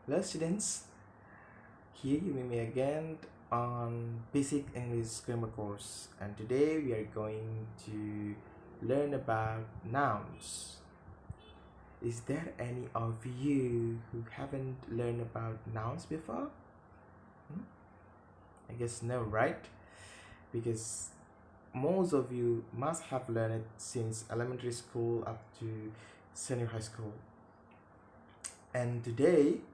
Hello students, here you meet me again on Basic English Grammar course, and today we are going to learn about nouns. Is there any of you who haven't learned about nouns before? Hmm? I guess no, right? Because most of you must have learned it since elementary school up to senior high school. And today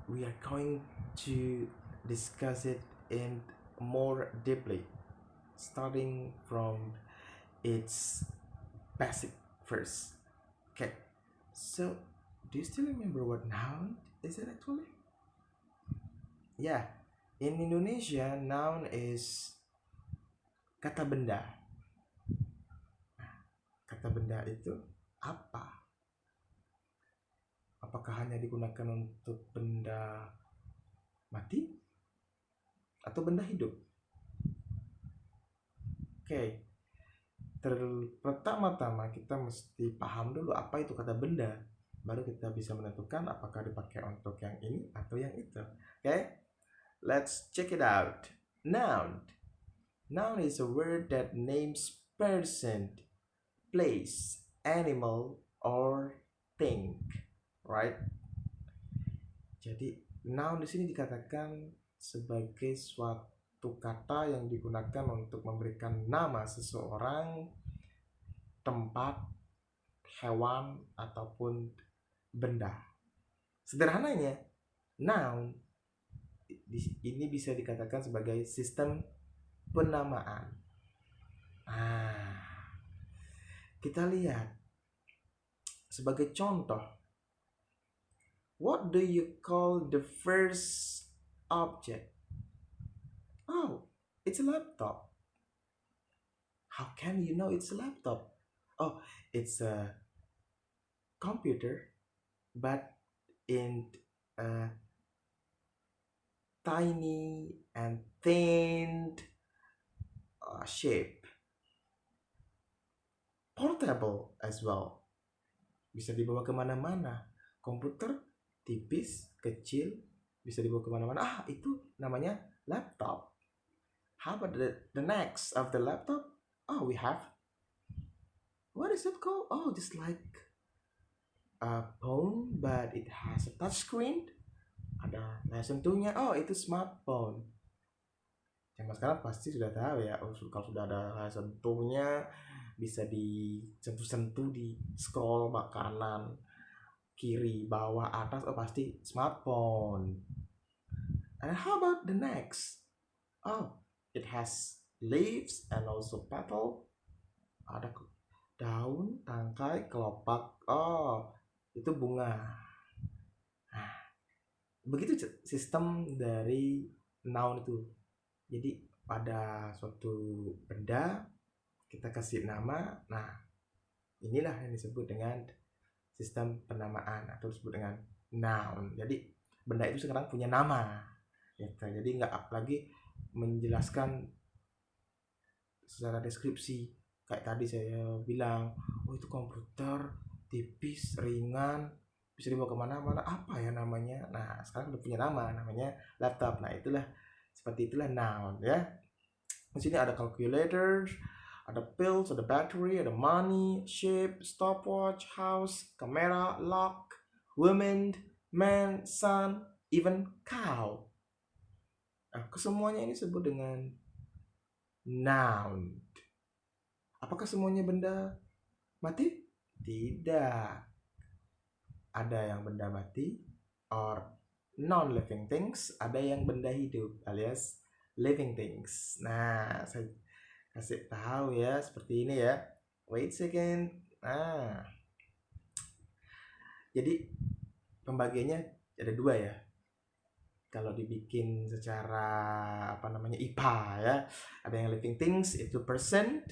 we are going to discuss it in more deeply, starting from its basic first. Okay, so do you still remember what noun is it actually? Yeah, in Indonesia, noun is kata benda. Kata benda itu apa? Apakah hanya digunakan untuk benda mati atau benda hidup? Oke, pertama-tama kita mesti paham dulu apa itu kata benda, baru kita bisa menentukan apakah dipakai untuk yang ini atau yang itu. Okay, let's check it out. Noun. Noun is a word that names person, place, animal, or thing, right? Jadi noun di sini dikatakan sebagai suatu kata yang digunakan untuk memberikan nama seseorang, tempat, hewan, ataupun benda. Sederhananya, noun ini bisa dikatakan sebagai sistem penamaan. Kita lihat sebagai contoh, what do you call the first object? Oh, it's a laptop. How can you know it's a laptop? Oh, it's a computer, but in a tiny and thin shape. Portable as well. Bisa dibawa kemana-mana. Komputer tipis, kecil, bisa dibawa kemana-mana. Itu namanya laptop. How about the next of the laptop? Oh, we have, what is it called? Oh, just like a phone, but it has a touch screen. Ada layar sentuhnya. Oh, itu smartphone. Zaman sekarang pasti sudah tahu ya. Oh, kalau sudah ada layar sentuhnya, bisa disentuh-sentuh, di scroll kanan, kiri, bawah, atas. Oh, pasti smartphone. And how about the next? Oh, it has leaves and also petal. Ada daun, tangkai, kelopak. Oh, itu bunga. Nah, begitu sistem dari noun itu. Jadi pada suatu benda kita kasih nama. Nah, inilah yang disebut dengan sistem penamaan atau disebut dengan noun. Jadi benda itu sekarang punya nama. Gitu. Jadi nggak lagi menjelaskan secara deskripsi kayak tadi saya bilang, oh itu komputer tipis, ringan, bisa dibawa kemana-mana, apa ya namanya. Nah, sekarang udah punya nama, namanya laptop. Nah, seperti itulah noun ya. Di sini ada calculator, ada pills, ada battery, ada money, ship, stopwatch, house, kamera, lock, woman, man, sun, even cow. Nah, kesemuanya ini disebut dengan noun. Apakah semuanya benda mati? Tidak. Ada yang benda mati or non-living things, ada yang benda hidup alias living things. Nah, saya kasih tahu ya seperti ini ya. Wait second. Nah, jadi pembagiannya ada dua ya. Kalau dibikin secara IPA ya, ada yang living things itu person.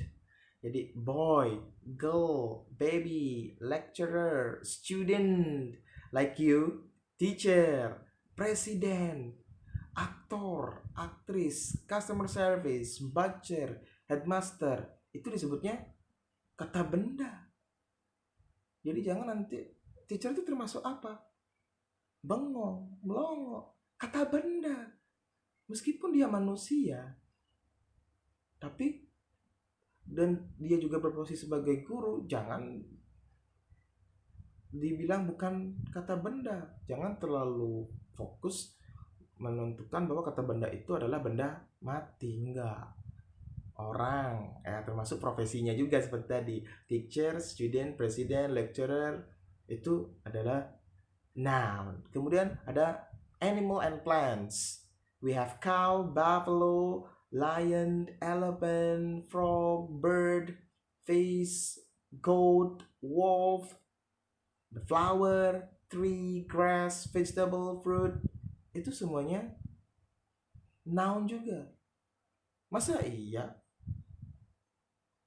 Jadi boy, girl, baby, lecturer, student, like you, teacher, presiden, aktor, aktris, customer service, butcher, headmaster, itu disebutnya kata benda. Jadi jangan nanti teacher itu termasuk apa? bengong, melongo. Kata benda. Meskipun dia manusia, tapi dan dia juga berprofesi sebagai guru, jangan dibilang bukan kata benda. Jangan terlalu fokus menentukan bahwa kata benda itu adalah benda mati. Enggak. Orang, termasuk profesinya juga seperti tadi. Teacher, student, president, lecturer, itu adalah noun. Kemudian ada animal and plants. We have cow, buffalo, lion, elephant, frog, bird, fish, goat, wolf, the flower, tree, grass, vegetable, fruit. Itu semuanya noun juga. Masa iya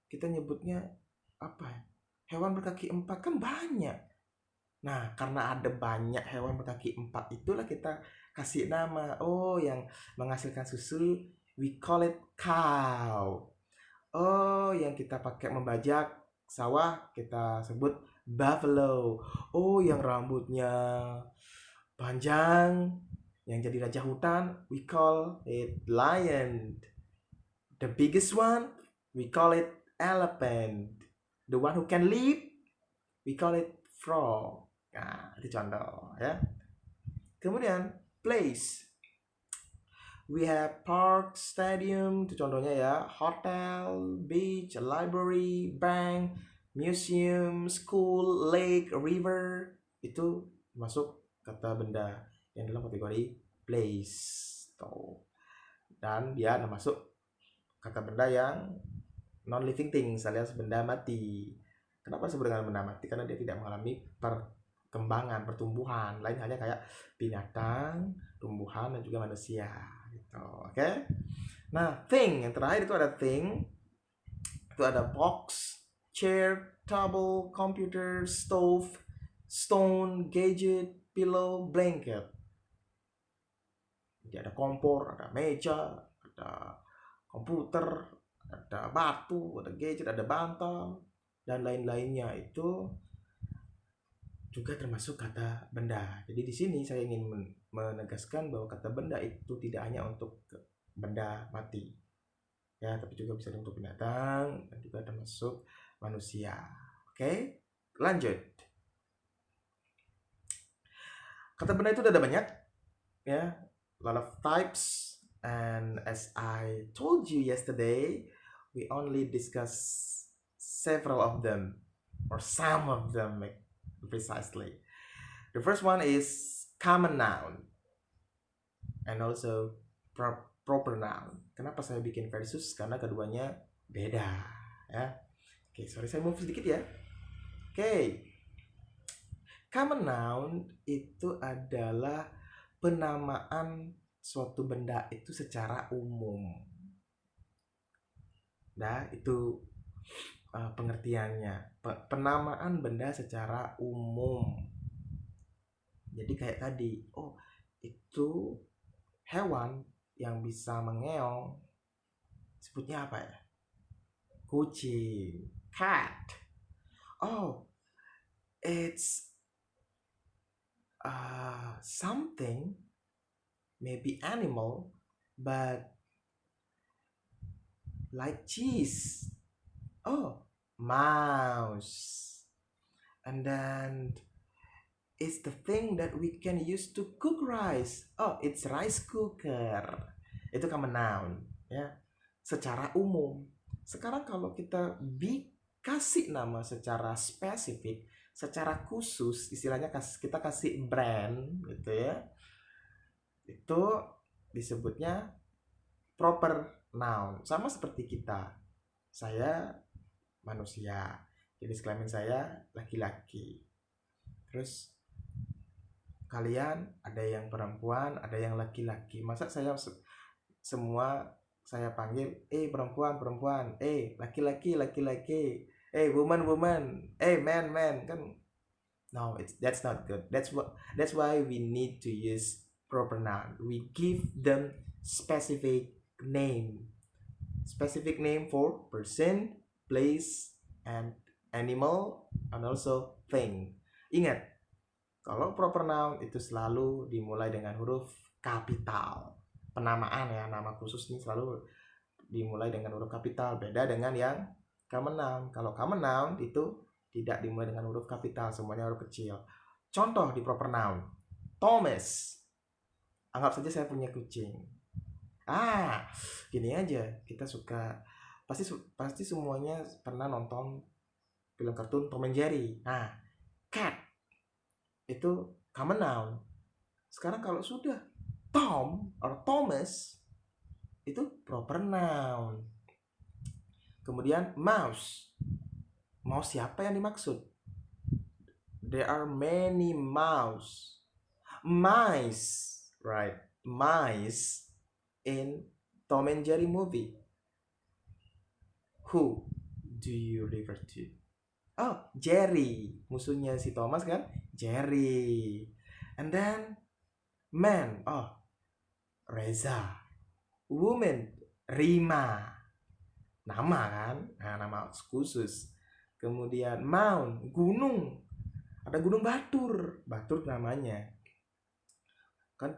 kita nyebutnya apa? Hewan berkaki 4 kan banyak. Nah, karena ada banyak hewan berkaki 4 itulah kita kasih nama. Oh, yang menghasilkan susu, we call it cow. Oh, yang kita pakai membajak sawah, kita sebut buffalo. Oh, yang rambutnya panjang, yang jadi raja hutan, we call it lion. The biggest one, we call it elephant. The one who can leap, we call it frog. Nah, itu contoh ya. Kemudian place. We have park, stadium, itu contohnya ya. Hotel, beach, library, bank, museum, school, lake, river. Itu masuk kata benda yang dalam kategori place. Tuh. Dan dia masuk kata benda yang non-living things alias benda mati. Kenapa disebut dengan benda mati? Karena dia tidak mengalami perkembangan, pertumbuhan. Lain halnya kayak binatang, tumbuhan, dan juga manusia. Gitu. Oke? Nah, thing. Yang terakhir itu ada thing. Itu ada box, chair, table, computer, stove, stone, gadget, pillow, blanket. Jadi ada kompor, ada meja, ada komputer, ada batu, ada gadget, ada bantal, dan lain-lainnya. Itu juga termasuk kata benda. Jadi di sini saya ingin menegaskan bahwa kata benda itu tidak hanya untuk benda mati, ya, tapi juga bisa untuk binatang dan juga termasuk manusia. Oke, lanjut. Kata benda itu ada banyak, ya, a lot of types. And as I told you yesterday, we only discuss several of them, or some of them precisely. The first one is common noun and also proper noun. Kenapa saya bikin versus? Karena keduanya beda, ya. Oke, sorry saya move sedikit ya. Oke. Common noun itu adalah penamaan suatu benda itu secara umum. Nah, itu pengertiannya. Penamaan benda secara umum. Jadi kayak tadi, oh itu hewan yang bisa mengeong, sebutnya apa ya? Kucing, cat. Oh, it's something, maybe animal, but like cheese. Oh, mouse. And then it's the thing that we can use to cook rice. Oh, it's rice cooker. Itu common noun, ya. Secara umum. Sekarang kalau kita kasih nama secara spesifik, secara khusus, istilahnya kita kasih brand gitu ya. Itu disebutnya proper noun. Sama seperti kita. Saya manusia. Jenis kelamin saya laki-laki. Terus kalian ada yang perempuan, ada yang laki-laki. Masa saya semua saya panggil perempuan, laki-laki, woman, man kan. No, that's not good. That's why we need to use proper noun. We give them specific name for person, place, and animal, and also thing. Ingat, Kalau proper noun itu selalu dimulai dengan huruf kapital. Penamaan ya, nama khusus ini selalu dimulai dengan huruf kapital. Beda dengan yang common noun. Kalau common noun itu tidak dimulai dengan huruf kapital, semuanya huruf kecil. Contoh di proper noun. Thomas. Anggap saja saya punya kucing. Gini aja. Kita suka, pasti semuanya pernah nonton film kartun Tom and Jerry. Cat itu common noun. Sekarang kalau sudah Tom atau Thomas itu proper noun. Kemudian mouse. Mouse siapa yang dimaksud? There are many mouse. Mice, right? Mice in Tom and Jerry movie. Who do you refer to? Oh, Jerry. Musuhnya si Thomas kan? Jerry. And then man. Oh, Reza. Woman. Rima. Nama kan? Nama khusus. Kemudian mound. Gunung. Ada Gunung Batur. Batur namanya. Kan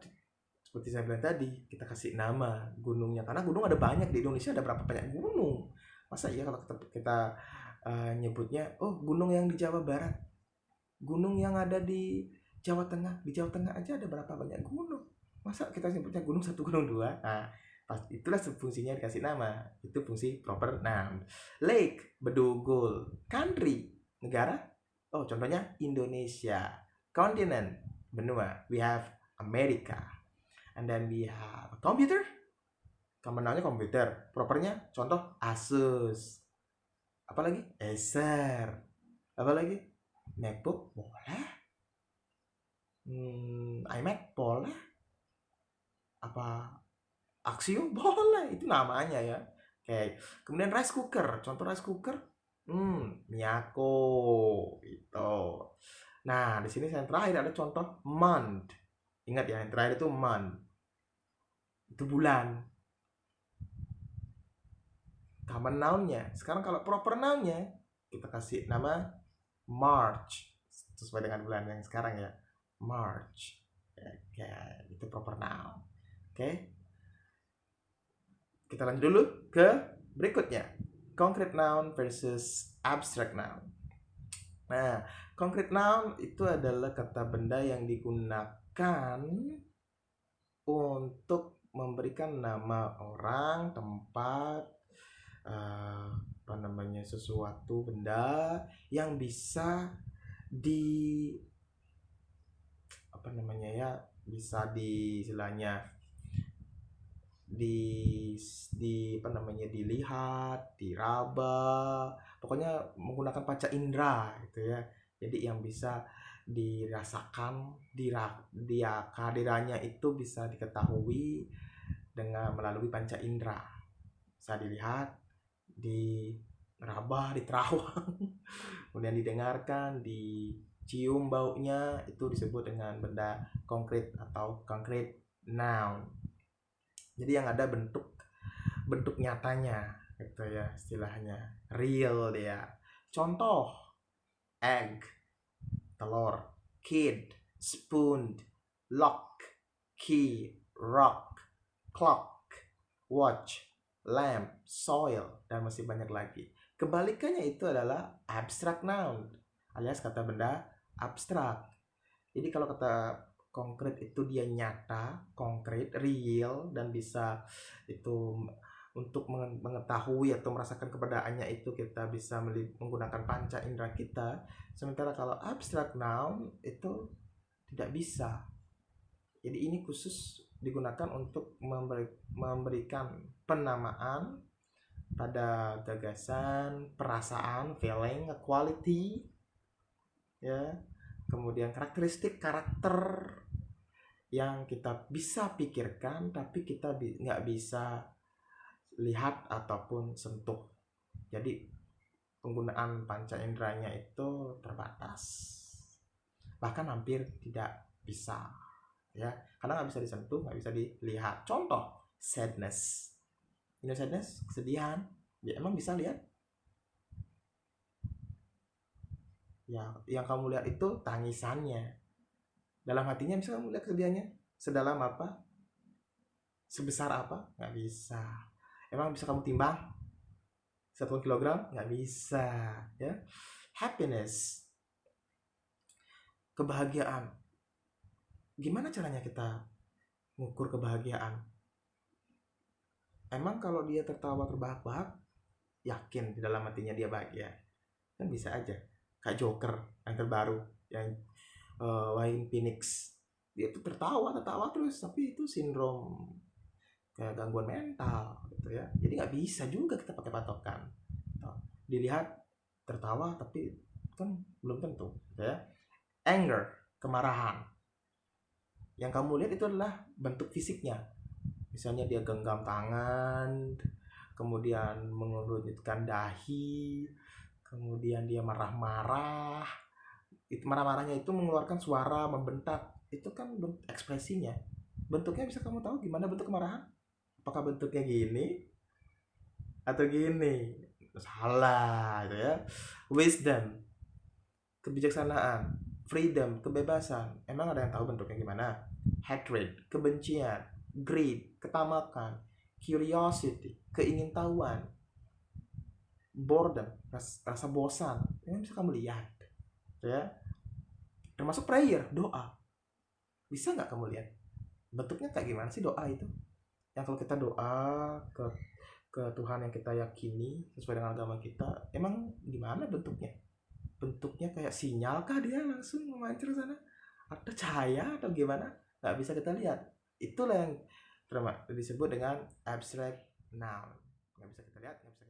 seperti saya bilang tadi, kita kasih nama gunungnya. Karena gunung ada banyak di Indonesia. Ada berapa banyak gunung? Masa iya kalau kita nyebutnya, oh gunung yang di Jawa Barat, gunung yang ada di Jawa Tengah. Di Jawa Tengah aja ada berapa banyak gunung. Masa kita nyebutnya gunung 1, gunung 2? Itulah fungsinya dikasih nama. Itu fungsi proper noun. Lake, bedugul. Country, negara. Oh, contohnya Indonesia. Continent, benua. We have America. And then we have computer. Common noun-nya komputer. Propernya contoh Asus. Apalagi? Acer. Apalagi? MacBook boleh. iMac boleh. Apa? Axio boleh. Itu namanya ya. Oke. Kemudian rice cooker. Contoh rice cooker. Miyako. Itu. Nah, di sini yang terakhir ada contoh month. Ingat ya, yang terakhir itu month. Itu bulan. Common noun-nya. Sekarang kalau proper noun-nya, kita kasih nama March. Sesuai dengan bulan yang sekarang ya. March. Oke, itu proper noun. Oke. Kita lanjut dulu ke berikutnya. Concrete noun versus abstract noun. Nah, concrete noun itu adalah kata benda yang digunakan untuk memberikan nama orang, tempat, sesuatu benda yang bisa bisa istilahnya dilihat, diraba, pokoknya menggunakan panca indera gitu ya. Jadi yang bisa dirasakan, kehadirannya itu bisa diketahui dengan melalui panca indera. Bisa dilihat, diraba, diterawang, kemudian didengarkan, dicium baunya, itu disebut dengan benda konkret atau concrete noun. Jadi yang ada bentuk nyatanya gitu ya istilahnya, real dia. Contoh, egg, telur, kid, spoon, lock, key, rock, clock, watch, lamp, soil, dan masih banyak lagi. Kebalikannya itu adalah abstract noun, alias kata benda abstrak. Jadi kalau kata konkret itu dia nyata, konkret, real, dan bisa itu untuk mengetahui atau merasakan keberadaannya itu kita bisa menggunakan panca indera kita. Sementara kalau abstract noun itu tidak bisa. Jadi ini khusus digunakan untuk memberikan penamaan pada gagasan, perasaan, feeling, quality, ya. Kemudian karakteristik, karakter yang kita bisa pikirkan tapi kita nggak bisa lihat ataupun sentuh. Jadi penggunaan panca inderanya itu terbatas, bahkan hampir tidak bisa ya, karena nggak bisa disentuh, nggak bisa dilihat. Contoh, sadness. Sadness, kesedihan, ya emang bisa lihat? Ya, yang kamu lihat itu tangisannya, Dalam hatinya bisa kamu lihat kerjanya sedalam apa, sebesar apa? Nggak bisa. Emang bisa kamu timbang 1 kilogram? Nggak bisa. Ya, happiness, kebahagiaan. Gimana caranya kita mengukur kebahagiaan? Emang kalau dia tertawa terbahak-bahak, yakin di dalam hatinya dia bahagia? Kan bisa aja. Kayak Joker yang terbaru, yang Joaquin Phoenix. Dia tuh tertawa terus, tapi itu sindrom kayak gangguan mental gitu ya. Jadi nggak bisa juga kita pakai patokan. Dilihat tertawa tapi kan belum tentu gitu ya. Anger, kemarahan. Yang kamu lihat itu adalah bentuk fisiknya. Misalnya dia genggam tangan, kemudian mengerutkan dahi, kemudian dia marah-marah. Itu marah-marahnya itu mengeluarkan suara, membentak. Itu kan ekspresinya. Bentuknya bisa kamu tahu gimana bentuk kemarahan? Apakah bentuknya gini atau gini? Salah gitu ya. Wisdom, kebijaksanaan. Freedom, kebebasan. Emang ada yang tahu bentuknya gimana? Hatred, kebencian. Greed, ketamakan. Curiosity, keingintahuan. Boredom, rasa bosan. Ini bisa kamu lihat ya. Termasuk prayer, doa. Bisa nggak kamu lihat bentuknya kayak gimana sih doa itu? Yang kalau kita doa ke Tuhan yang kita yakini sesuai dengan agama kita, emang gimana bentuknya? Bentuknya kayak sinyal kah dia langsung memancar sana? Ada cahaya atau gimana? Nggak bisa kita lihat. Itulah yang disebut dengan abstract noun. Nggak bisa kita lihat, nggak bisa